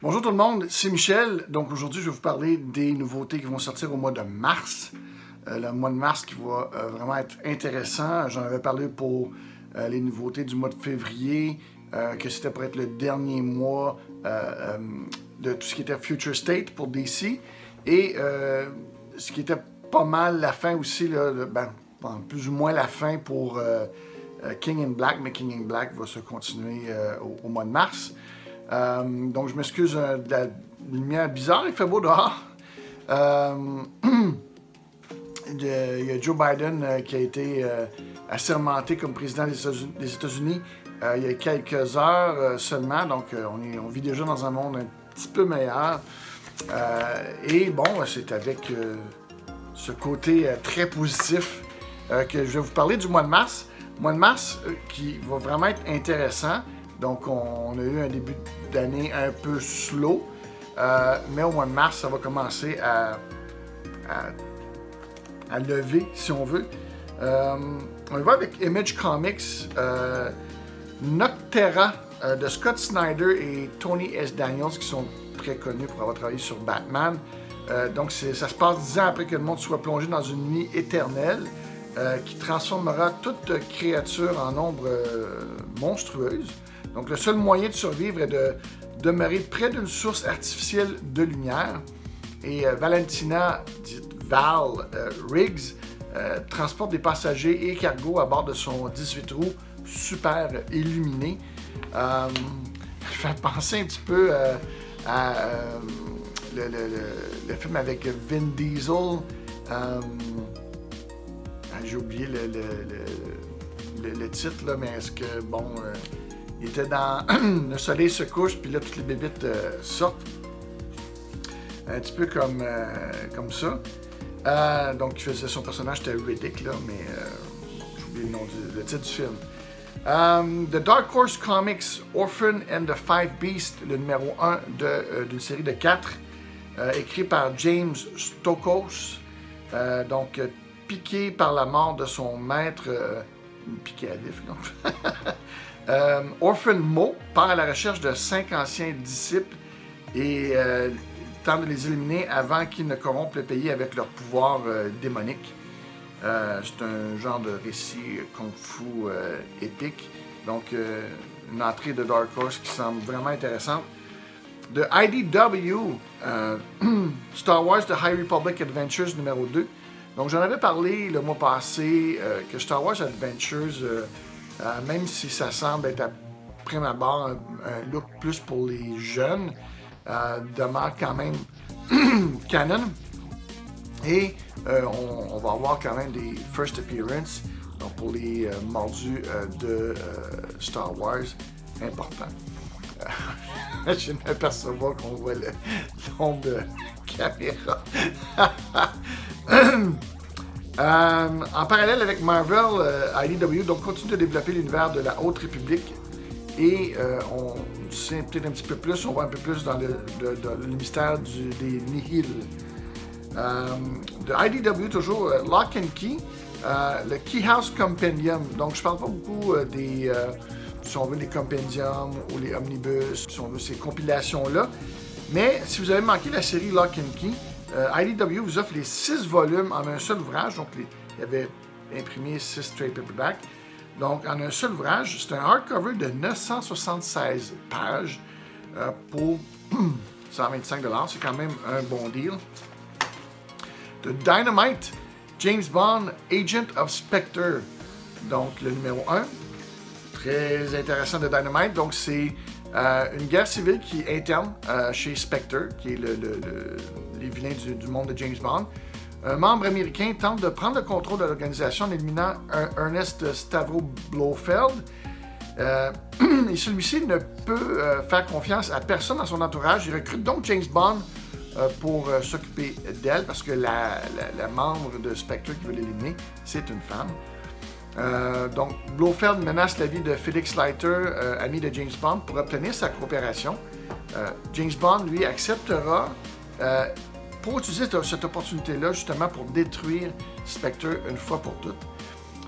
Bonjour tout le monde, c'est Michel. Donc aujourd'hui, je vais vous parler des nouveautés qui vont sortir au mois de mars. Le mois de mars qui va vraiment être intéressant. J'en avais parlé pour les nouveautés du mois de février, que c'était pour être le dernier mois de tout ce qui était Future State pour DC. Et ce qui était pas mal la fin aussi, là, plus ou moins la fin pour King in Black, mais King in Black va se continuer au mois de mars. Donc je m'excuse de la lumière bizarre, il fait beau dehors. Il y a Joe Biden qui a été assermenté comme président des États-Unis il y a quelques heures seulement, donc on vit déjà dans un monde un petit peu meilleur. Et bon, c'est avec ce côté très positif que je vais vous parler du mois de mars. Mois de mars qui va vraiment être intéressant. Donc, on a eu un début d'année un peu slow, mais au mois de mars, ça va commencer à lever, si on veut. On va avec Image Comics, Nocterra de Scott Snyder et Tony S. Daniels, qui sont très connus pour avoir travaillé sur Batman. Donc, ça se passe 10 ans après que le monde soit plongé dans une nuit éternelle qui transformera toute créature en ombre monstrueuse. Donc, le seul moyen de survivre est de demeurer près d'une source artificielle de lumière. Et Valentina, dite Val Riggs, transporte des passagers et cargos à bord de son 18 roues super illuminé. Fait penser un petit peu à le film avec Vin Diesel. J'ai oublié le titre, là, mais est-ce que, bon... il était dans le soleil se couche, puis là, toutes les bébites sortent. Un petit peu comme ça. Donc, il faisait son personnage, c'était Riddick, là, mais j'ai oublié le titre du film. The Dark Horse Comics, Orphan and the Five Beasts, le numéro 1 d'une série de 4, écrit par James Stokos. Donc, piqué par la mort de son maître, piqué à vif, là. Orphan Mo part à la recherche de 5 anciens disciples et tente de les éliminer avant qu'ils ne corrompent le pays avec leur pouvoir démonique. C'est un genre de récit kung-fu épique. Donc, une entrée de Dark Horse qui semble vraiment intéressante. De IDW, Star Wars The High Republic Adventures numéro 2. Donc, j'en avais parlé le mois passé que Star Wars Adventures... même si ça semble être à prime abord un look plus pour les jeunes, demeure quand même canon. Et on va avoir quand même des first appearances donc pour les mordus de Star Wars importants. Je viens d'apercevoir qu'on voit l'ombre de caméra. En parallèle avec Marvel, IDW donc continue de développer l'univers de la Haute République et on sait peut-être un petit peu plus, on voit un peu plus dans le mystère des Nihil. De IDW toujours, Lock and Key, le Key House Compendium. Donc je parle pas beaucoup si on veut les compendiums ou les omnibus, si on veut ces compilations-là. Mais si vous avez manqué la série Lock and Key, IDW vous offre les 6 volumes en un seul ouvrage. Donc, il y avait imprimé 6 trade paperback. Donc, en un seul ouvrage, c'est un hardcover de 976 pages pour 125 $. C'est quand même un bon deal. De Dynamite, James Bond, Agent of Spectre. Donc, le numéro 1. Très intéressant de Dynamite. Donc, c'est une guerre civile qui est interne chez Spectre, qui est les vilains du monde de James Bond. Un membre américain tente de prendre le contrôle de l'organisation en éliminant Ernest Stavro Blofeld. Et celui-ci ne peut faire confiance à personne dans son entourage. Il recrute donc James Bond pour s'occuper d'elle, parce que la membre de Spectre qui veut l'éliminer, c'est une femme. Donc, Blofeld menace la vie de Felix Leiter, ami de James Bond, pour obtenir sa coopération. James Bond, lui, acceptera pour utiliser cette opportunité-là, justement, pour détruire Spectre une fois pour toutes.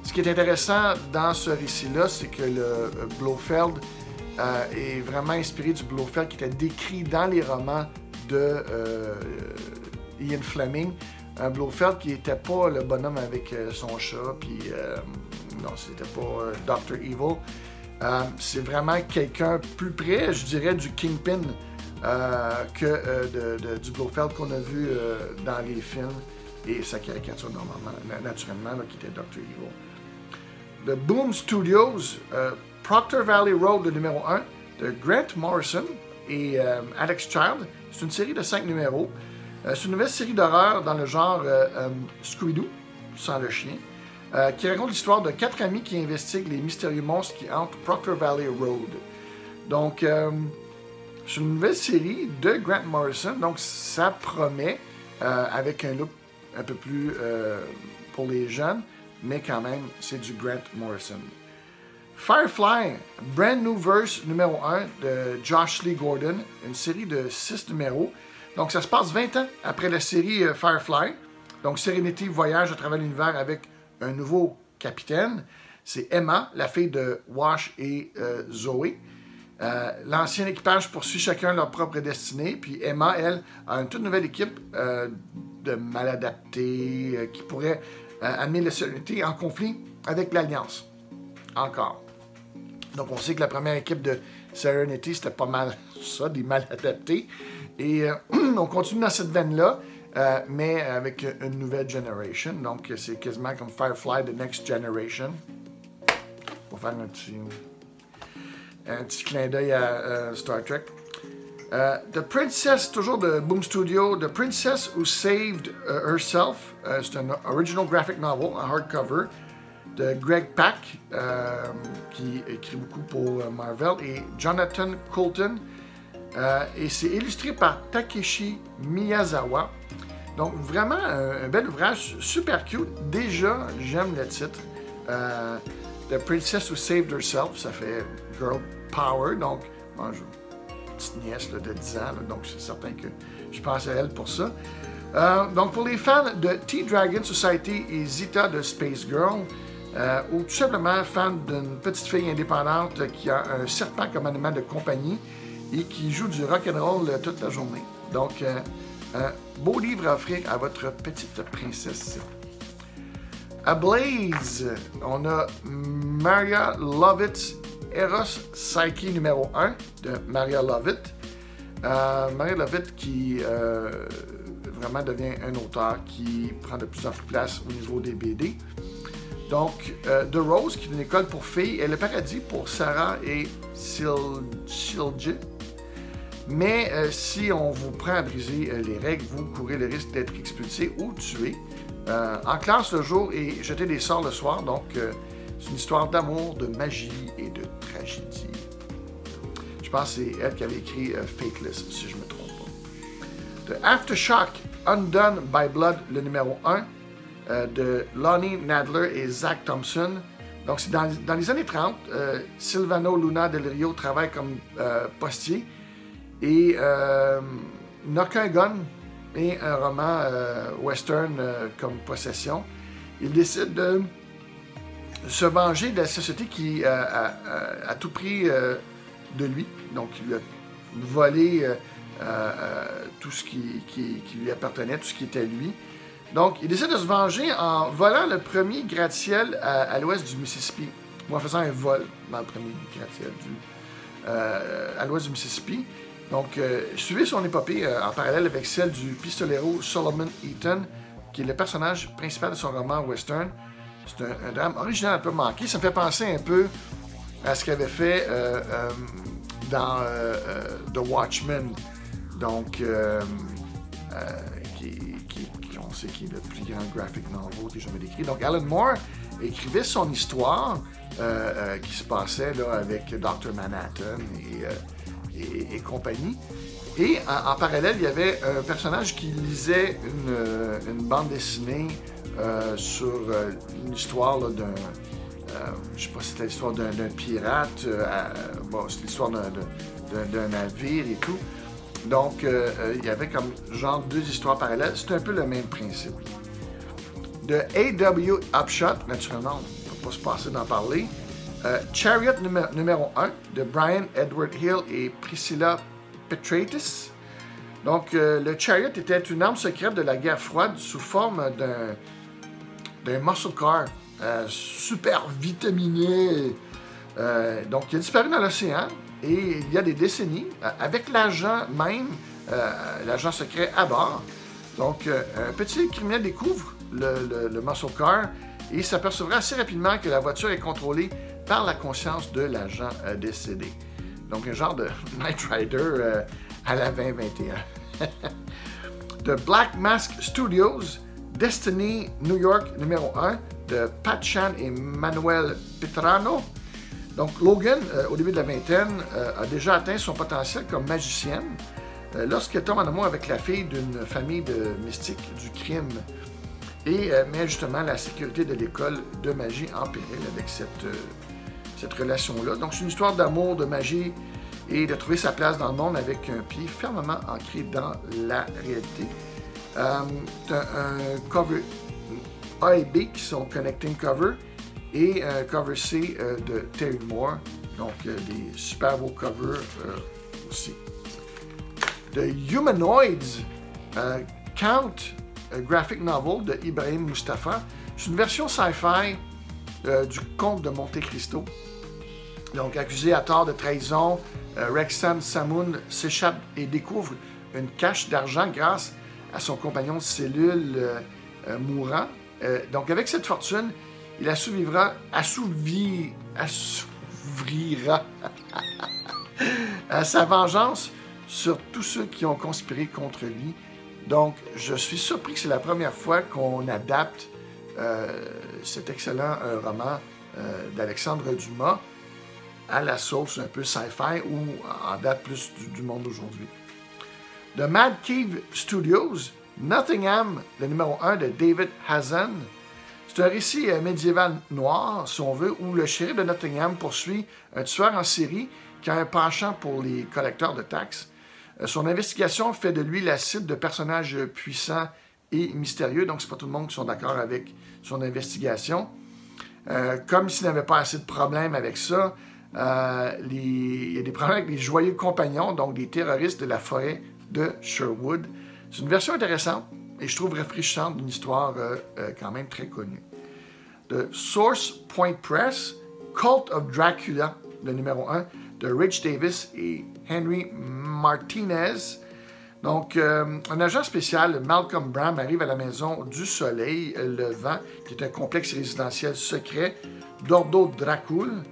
Ce qui est intéressant dans ce récit-là, c'est que le Blofeld est vraiment inspiré du Blofeld qui était décrit dans les romans de Ian Fleming. Un Blofeld qui n'était pas le bonhomme avec son chat, puis non, c'était pas Dr. Evil. C'est vraiment quelqu'un plus près, je dirais, du Kingpin que du Blofeld qu'on a vu dans les films et sa caricature naturellement là, qui était Dr. Evil. De Boom Studios, Proctor Valley Road, le numéro 1, de Grant Morrison et Alex Child. C'est une série de 5 numéros. C'est une nouvelle série d'horreur dans le genre Scooby-Doo, sans le chien, qui raconte l'histoire de 4 amis qui investiguent les mystérieux monstres qui hantent Proctor Valley Road. Donc, c'est une nouvelle série de Grant Morrison, donc ça promet, avec un look un peu plus pour les jeunes, mais quand même, c'est du Grant Morrison. Firefly, Brand New Verse numéro 1 de Josh Lee Gordon, une série de 6 numéros. Donc, ça se passe 20 ans après la série Firefly. Donc, Serenity voyage à travers l'univers avec un nouveau capitaine. C'est Emma, la fille de Wash et Zoé. L'ancien équipage poursuit chacun leur propre destinée. Puis Emma, elle, a une toute nouvelle équipe de maladaptés qui pourrait amener la Serenity en conflit avec l'Alliance. Encore. Donc, on sait que la première équipe de Serenity, c'était pas mal ça, des maladaptés. Et on continue dans cette veine-là, mais avec une nouvelle generation. Donc, c'est quasiment comme Firefly, The Next Generation. Pour faire un petit clin d'œil à Star Trek. The Princess, toujours de Boom Studio, The Princess Who Saved Herself. C'est un original graphic novel, un hardcover, de Greg Pak, qui écrit beaucoup pour Marvel, et Jonathan Coulton. Et c'est illustré par Takeshi Miyazawa. Donc, vraiment, un bel ouvrage, super cute. Déjà, j'aime le titre. The Princess Who Saved Herself, ça fait Girl Power. Donc, moi, j'ai une petite nièce là, de 10 ans, là, donc c'est certain que je pense à elle pour ça. Donc, pour les fans de T-Dragon Society et Zita de Space Girl, ou tout simplement fans d'une petite fille indépendante qui a un serpent comme animal de compagnie et qui joue du rock'n'roll toute la journée. Donc, un beau livre à offrir à votre petite princesse. À Blaze, on a Maria Lovett, Eros Psyche numéro 1 de Maria Lovett. Maria Lovett qui vraiment devient un auteur qui prend de plus en plus place au niveau des BD. Donc, The Rose, qui est une école pour filles, et Le Paradis pour Sarah et Silje. Mais si on vous prend à briser les règles, vous courez le risque d'être expulsé ou tué. En classe le jour et jeter des sorts le soir. Donc, c'est une histoire d'amour, de magie et de tragédie. Je pense que c'est elle qui avait écrit Fateless, si je ne me trompe pas. The Aftershock, Undone by Blood, le numéro 1. De Lonnie Nadler et Zach Thompson. Donc, c'est dans les années 30. Silvano Luna Del Rio travaille comme postier et n'a qu'un gun et un roman western comme possession. Il décide de se venger de la société qui a tout pris de lui. Donc, il a volé tout ce qui lui appartenait, tout ce qui était lui. Donc, il décide de se venger en volant le premier gratte-ciel à l'ouest du Mississippi, ou en faisant un vol dans le premier gratte-ciel à l'ouest du Mississippi. Donc, suivez son épopée en parallèle avec celle du pistolero Solomon Eaton, qui est le personnage principal de son roman western. C'est un drame original un peu manqué. Ça me fait penser un peu à ce qu'il avait fait dans The Watchmen. Donc, on sait qu'il est le plus grand graphic novel qui ait jamais écrit. Donc, Alan Moore écrivait son histoire qui se passait là, avec Dr. Manhattan et compagnie. Et en parallèle, il y avait un personnage qui lisait une bande dessinée sur une histoire là, d'un... je sais pas si c'était l'histoire d'un pirate. Bon, c'est l'histoire d'un navire et tout. Donc, il y avait comme genre 2 histoires parallèles. C'est un peu le même principe. De A.W. Upshot, naturellement, on ne peut pas se passer d'en parler. Chariot numéro 1 de Brian Edward Hill et Priscilla Petraitis. Donc, le Chariot était une arme secrète de la guerre froide sous forme d'un muscle car super vitaminé. Donc, il a disparu dans l'océan et il y a des décennies, avec l'agent même, l'agent secret à bord. Donc, un petit criminel découvre le muscle car et s'apercevra assez rapidement que la voiture est contrôlée par la conscience de l'agent décédé. Donc, un genre de Knight Rider à la 2021. De Black Mask Studios, Destiny New York numéro 1 de Pat Chan et Manuel Petrano. Donc, Logan, au début de la vingtaine, a déjà atteint son potentiel comme magicienne lorsqu'elle tombe en amour avec la fille d'une famille de mystiques du crime et met justement la sécurité de l'école de magie en péril avec cette relation-là. Donc, c'est une histoire d'amour, de magie et de trouver sa place dans le monde avec un pied fermement ancré dans la réalité. Un cover A et B qui sont connecting cover et un cover C de Terry Moore. Donc, des super beaux covers aussi. The Humanoids, Count, graphic novel de Ibrahim Mustafa. C'est une version sci-fi du Comte de Monte Cristo. Donc, accusé à tort de trahison, Rexham Samoun s'échappe et découvre une cache d'argent grâce à son compagnon de cellule mourant. Donc, avec cette fortune, il assouvrira sa vengeance sur tous ceux qui ont conspiré contre lui. Donc, je suis surpris que c'est la première fois qu'on adapte cet excellent roman d'Alexandre Dumas à la sauce un peu sci-fi ou en date plus du monde d'aujourd'hui. De Mad Cave Studios, Nottingham, le numéro 1 de David Hazan. C'est un récit médiéval noir, si on veut, où le shérif de Nottingham poursuit un tueur en série qui a un penchant pour les collecteurs de taxes. Son investigation fait de lui la cible de personnages puissants et mystérieux, donc c'est pas tout le monde qui sont d'accord avec son investigation. Comme s'il n'avait pas assez de problèmes avec ça, il y a des problèmes avec les joyeux compagnons, donc des terroristes de la forêt de Sherwood. C'est une version intéressante et je trouve rafraîchissante d'une histoire quand même très connue. De Source Point Press, Cult of Dracula, le numéro 1, de Rich Davis et Henry Martinez. Donc, un agent spécial, Malcolm Bram, arrive à la Maison du Soleil Levant, qui est un complexe résidentiel secret d'Ordo Dracul.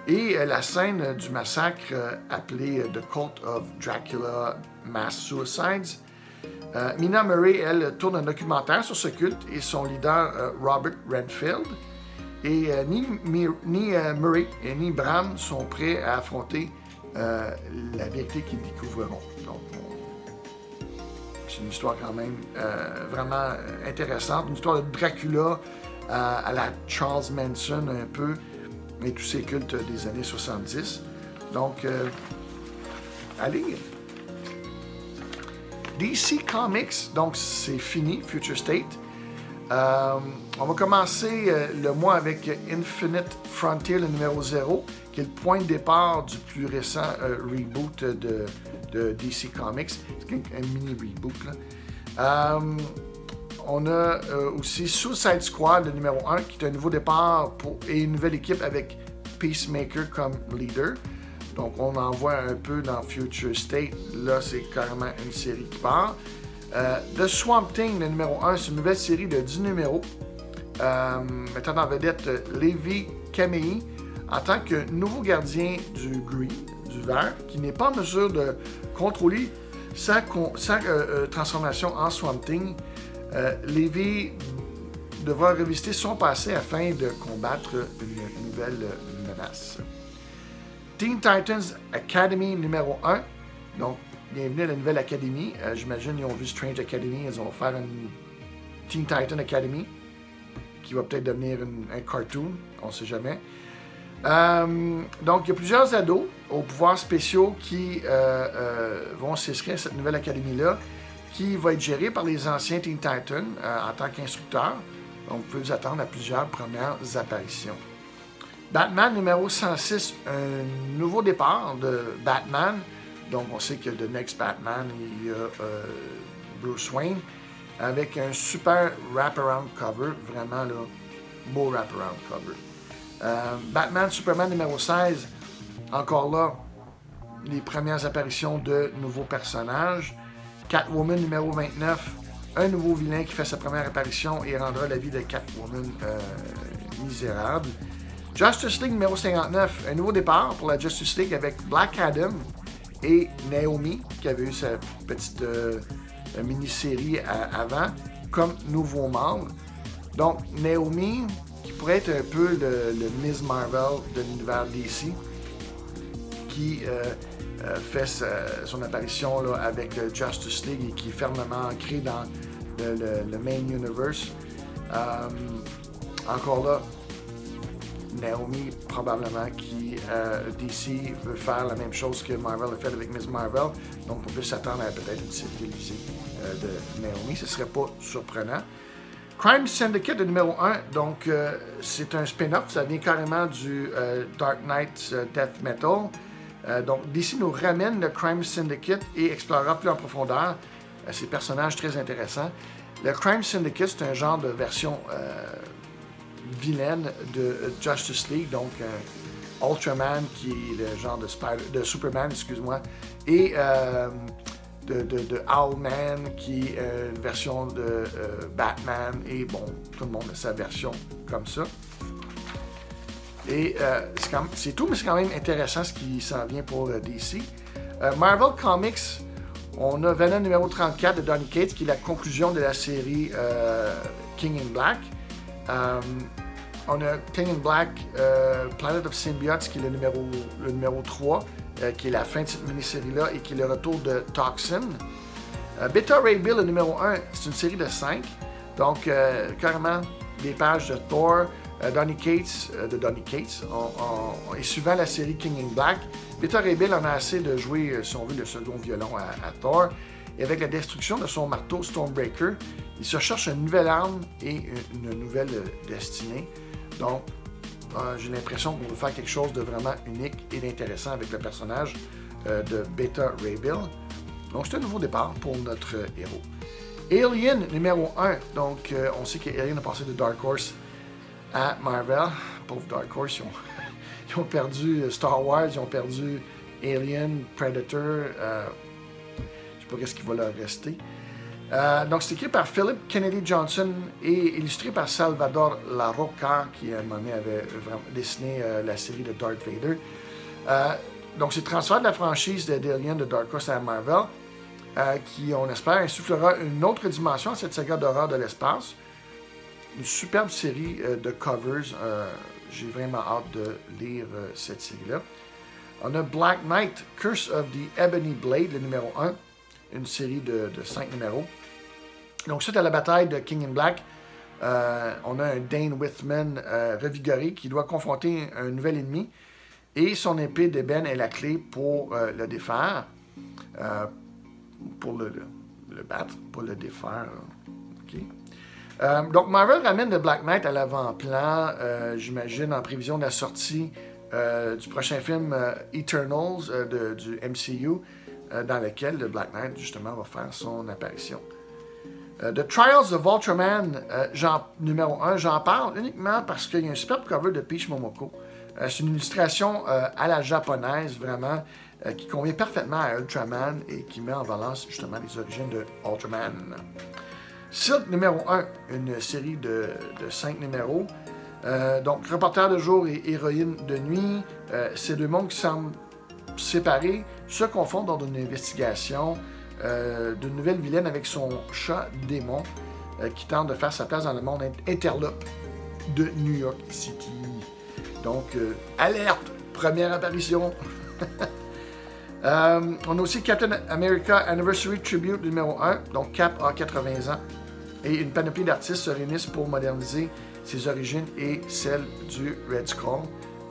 Et la scène du massacre appelé The Cult of Dracula Mass Suicides. Mina Murray, elle, tourne un documentaire sur ce culte et son leader, Robert Renfield. Et ni Murray et ni Bram sont prêts à affronter la vérité qu'ils découvriront. Donc, c'est une histoire quand même vraiment intéressante. Une histoire de Dracula à la Charles Manson un peu, et tous ces cultes des années 70. Donc, allez. DC Comics, donc c'est fini, Future State. On va commencer le mois avec Infinite Frontier, le numéro 0, qui est le point de départ du plus récent reboot de DC Comics. C'est un mini reboot, là. On a aussi Suicide Squad, le numéro 1, qui est un nouveau départ et une nouvelle équipe avec Peacemaker comme leader. Donc, on en voit un peu dans Future State. Là, c'est carrément une série qui part. The Swamp Thing, le numéro 1, c'est une nouvelle série de 10 numéros. Mettant en vedette Levi Kamei en tant que nouveau gardien du green, du vert, qui n'est pas en mesure de contrôler sa transformation en Swamp Thing. Levi devra revisiter son passé afin de combattre une nouvelle menace. Teen Titans Academy numéro 1. Donc, bienvenue à la nouvelle académie. J'imagine qu'ils ont vu Strange Academy. Ils vont faire une Teen Titan Academy qui va peut-être devenir un cartoon. On ne sait jamais. Donc, il y a plusieurs ados aux pouvoirs spéciaux qui vont s'inscrire à cette nouvelle académie-là, qui va être gérée par les anciens Teen Titans en tant qu'instructeurs. Donc, vous pouvez vous attendre à plusieurs premières apparitions. Batman numéro 106, un nouveau départ de Batman. Donc, on sait que The Next Batman, il y a Bruce Wayne, avec un super wraparound cover, vraiment là, beau wraparound cover. Batman Superman numéro 16, encore là, les premières apparitions de nouveaux personnages. Catwoman numéro 29, un nouveau vilain qui fait sa première apparition et rendra la vie de Catwoman misérable. Justice League numéro 59, un nouveau départ pour la Justice League avec Black Adam et Naomi, qui avait eu sa petite mini-série avant, comme nouveau membre. Donc, Naomi, qui pourrait être un peu le Ms. Marvel de l'univers DC, qui fait son apparition là, avec le Justice League et qui est fermement ancré dans le main universe. Encore là, Naomi, probablement, qui DC veut faire la même chose que Marvel a fait avec Ms. Marvel. Donc, on peut s'attendre à peut-être une série télévisée de Naomi. Ce ne serait pas surprenant. Crime Syndicate, le numéro 1. Donc, c'est un spin-off. Ça vient carrément du Dark Knight Death Metal. Donc, DC nous ramène le Crime Syndicate et explorera plus en profondeur ces personnages très intéressants. Le Crime Syndicate, c'est un genre de version vilaine de Justice League, donc Ultraman qui est le genre de Superman, excuse-moi, et de Owlman qui est une version de Batman, et bon, tout le monde a sa version comme ça. Et c'est tout, mais c'est quand même intéressant ce qui s'en vient pour DC. Marvel Comics, on a Venom numéro 34 de Donny Cates, qui est la conclusion de la série King in Black. On a King in Black, Planet of Symbiotes, qui est le numéro 3, qui est la fin de cette mini-série-là et qui est le retour de Toxin. Beta Ray Bill, le numéro 1, c'est une série de 5. Donc, carrément, des pages de Thor, Donny Cates, et suivant la série King in Black, Beta Ray Bill en a assez de jouer, si on veut, le second violon à Thor. Et avec la destruction de son marteau Stormbreaker, il se cherche une nouvelle arme et une nouvelle destinée. Donc, j'ai l'impression qu'on veut faire quelque chose de vraiment unique et d'intéressant avec le personnage de Beta Ray Bill. Donc, c'est un nouveau départ pour notre héros. Alien numéro 1. Donc, on sait qu'Alien a passé de Dark Horse à Marvel. Pauvre Dark Horse, ils ont perdu Star Wars, ils ont perdu Alien, Predator. Je sais pas ce qui va leur rester. Donc, c'est écrit par Philip Kennedy Johnson et illustré par Salvador Larroca, qui à un moment donné avait vraiment dessiné la série de Darth Vader. Donc, c'est le transfert de la franchise d'Alien de Dark Horse à Marvel, qui, on espère, insufflera une autre dimension à cette saga d'horreur de l'espace. Une superbe série de covers. J'ai vraiment hâte de lire cette série-là. On a Black Knight, Curse of the Ebony Blade, le numéro 1. Une série de 5 numéros. Donc, suite à la bataille de King in Black, on a un Dane Whitman revigoré qui doit confronter un nouvel ennemi. Et son épée d'ébène est la clé pour le défaire. Pour le battre, pas le défaire. Okay. Donc, Marvel ramène The Black Knight à l'avant-plan, j'imagine, en prévision de la sortie du prochain film Eternals du MCU. Dans lequel le Black Knight, justement, va faire son apparition. The Trials of Ultraman, numéro 1, j'en parle uniquement parce qu'il y a un superbe cover de Peach Momoko. C'est une illustration à la japonaise, vraiment, qui convient parfaitement à Ultraman et qui met en valeur, justement, les origines de Ultraman. Silk, numéro 1, une série de 5 numéros. Donc, reporter de jour et héroïne de nuit. Ces deux mondes qui semblent séparés se confondent dans une investigation d'une nouvelle vilaine avec son chat démon qui tente de faire sa place dans le monde interlope de New York City. Donc, alerte! Première apparition! On a aussi Captain America Anniversary Tribute numéro 1, donc Cap a 80 ans, et une panoplie d'artistes se réunissent pour moderniser ses origines et celles du Red Skull.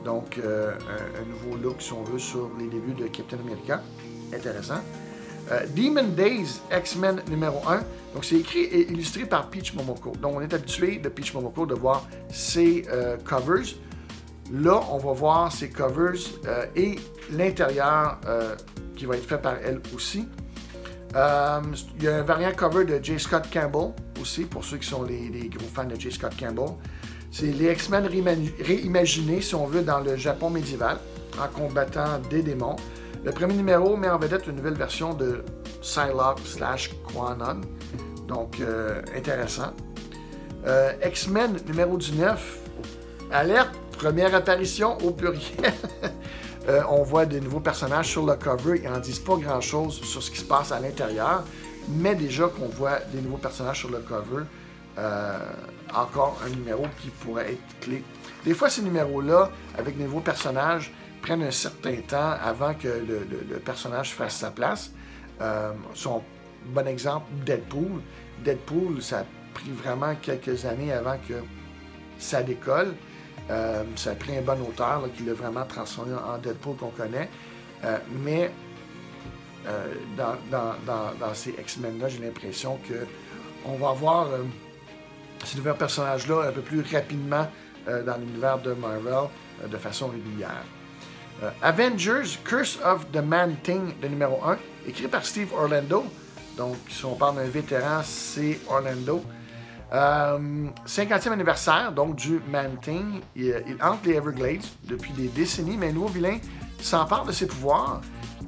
Donc, un nouveau look, si on veut, sur les débuts de Captain America. Intéressant. Demon Days, X-Men numéro 1. Donc, c'est écrit et illustré par Peach Momoko. Donc, on est habitué de Peach Momoko de voir ses covers. Là, on va voir ses covers et l'intérieur qui va être fait par elle aussi. Il y a un variant cover de J. Scott Campbell aussi, pour ceux qui sont les gros fans de J. Scott Campbell. C'est les X-Men réimaginés, si on veut, dans le Japon médiéval, en combattant des démons. Le premier numéro met en vedette une nouvelle version de Psylocke/Quanon, donc intéressant. X-Men numéro 19, alerte, première apparition au pluriel. On voit des nouveaux personnages sur le cover, ils n'en disent pas grand-chose sur ce qui se passe à l'intérieur, mais déjà qu'on voit des nouveaux personnages sur le cover, encore un numéro qui pourrait être clé. Des fois, ces numéros-là, avec des nouveaux personnages, prennent un certain temps avant que le personnage fasse sa place. Son bon exemple, Deadpool. Deadpool, ça a pris vraiment quelques années avant que ça décolle. Ça a pris un bon auteur là, qui l'a vraiment transformé en Deadpool qu'on connaît. Mais dans ces X-Men-là, j'ai l'impression qu'on va avoir ces nouveaux personnages-là un peu plus rapidement dans l'univers de Marvel de façon régulière. Avengers, Curse of the Man-Thing, le numéro 1, écrit par Steve Orlando. Donc, si on parle d'un vétéran, c'est Orlando. 50e anniversaire, donc, du Man-Thing. Il hante les Everglades depuis des décennies, mais un nouveau vilain s'empare de ses pouvoirs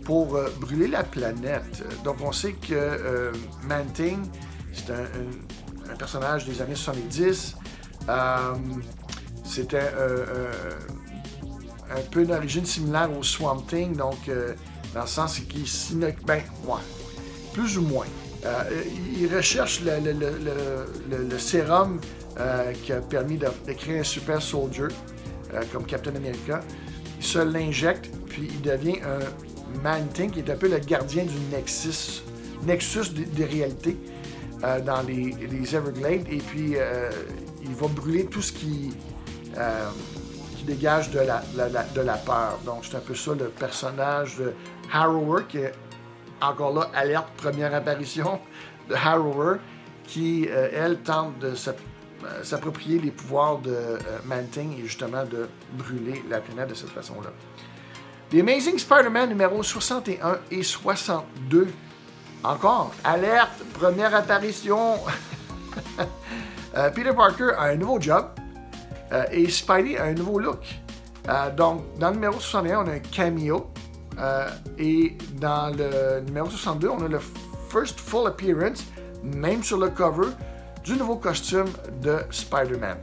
pour brûler la planète. Donc, on sait que Man-Thing, c'est un personnage des années 70. C'était un peu d'origine similaire au Swamp Thing, donc dans le sens qu'il ben, ouais, plus ou moins. Il recherche le sérum qui a permis de créer un super soldier comme Captain America. Il se l'injecte, puis il devient un Man-Thing qui est un peu le gardien du nexus des réalités dans les Everglades, et puis il va brûler tout ce qui dégage de la peur. Donc, c'est un peu ça le personnage de Harrower, qui est encore là, alerte, première apparition de Harrower, qui, elle, tente de s'approprier les pouvoirs de Man-Thing et justement de brûler la planète de cette façon-là. The Amazing Spider-Man numéro 61 et 62. Encore, alerte, première apparition. Peter Parker a un nouveau job. Et Spidey a un nouveau look. Donc, dans le numéro 61, on a un cameo. Et dans le numéro 62, on a le first full appearance, même sur le cover, du nouveau costume de Spider-Man.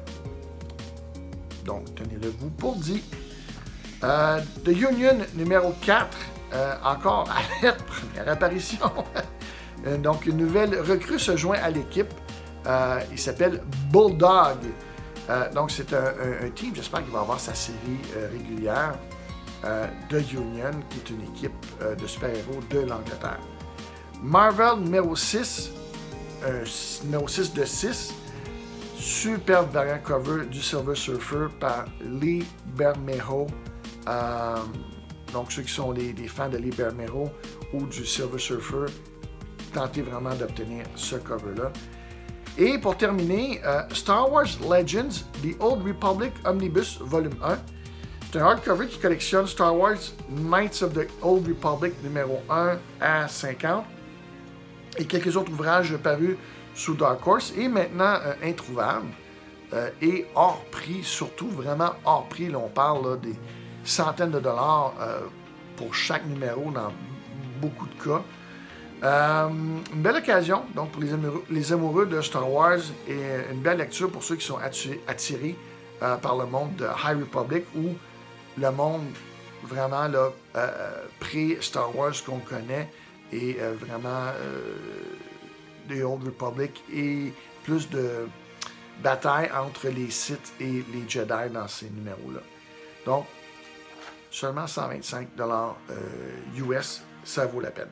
Donc, tenez-le vous pour dit. The Union numéro 4, encore alerte, première apparition. Donc, une nouvelle recrue se joint à l'équipe. Il s'appelle Bulldog. Donc, c'est un team, j'espère qu'il va avoir sa série régulière de Union, qui est une équipe de super-héros de l'Angleterre. Marvel numéro 6, numéro 6 de 6, superbe variant cover du Silver Surfer par Lee Bermejo. Donc, ceux qui sont des fans de Lee Bermejo ou du Silver Surfer, tentez vraiment d'obtenir ce cover-là. Et pour terminer, Star Wars Legends, The Old Republic Omnibus Volume 1. C'est un hardcover qui collectionne Star Wars Knights of the Old Republic numéro 1 à 50 et quelques autres ouvrages parus sous Dark Horse et maintenant introuvables et hors prix, surtout vraiment hors prix. Là, on parle là, des centaines de dollars pour chaque numéro dans beaucoup de cas. Une belle occasion donc pour les amoureux de Star Wars et une belle lecture pour ceux qui sont attirés par le monde de High Republic ou le monde vraiment là, pré-Star Wars qu'on connaît et vraiment The Old Republic et plus de bataille entre les Sith et les Jedi dans ces numéros-là. Donc, seulement 125$ US, ça vaut la peine.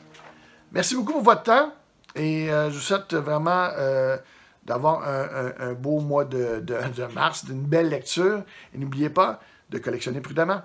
Merci beaucoup pour votre temps et je vous souhaite vraiment d'avoir un beau mois de mars, d'une belle lecture. Et n'oubliez pas de collectionner prudemment.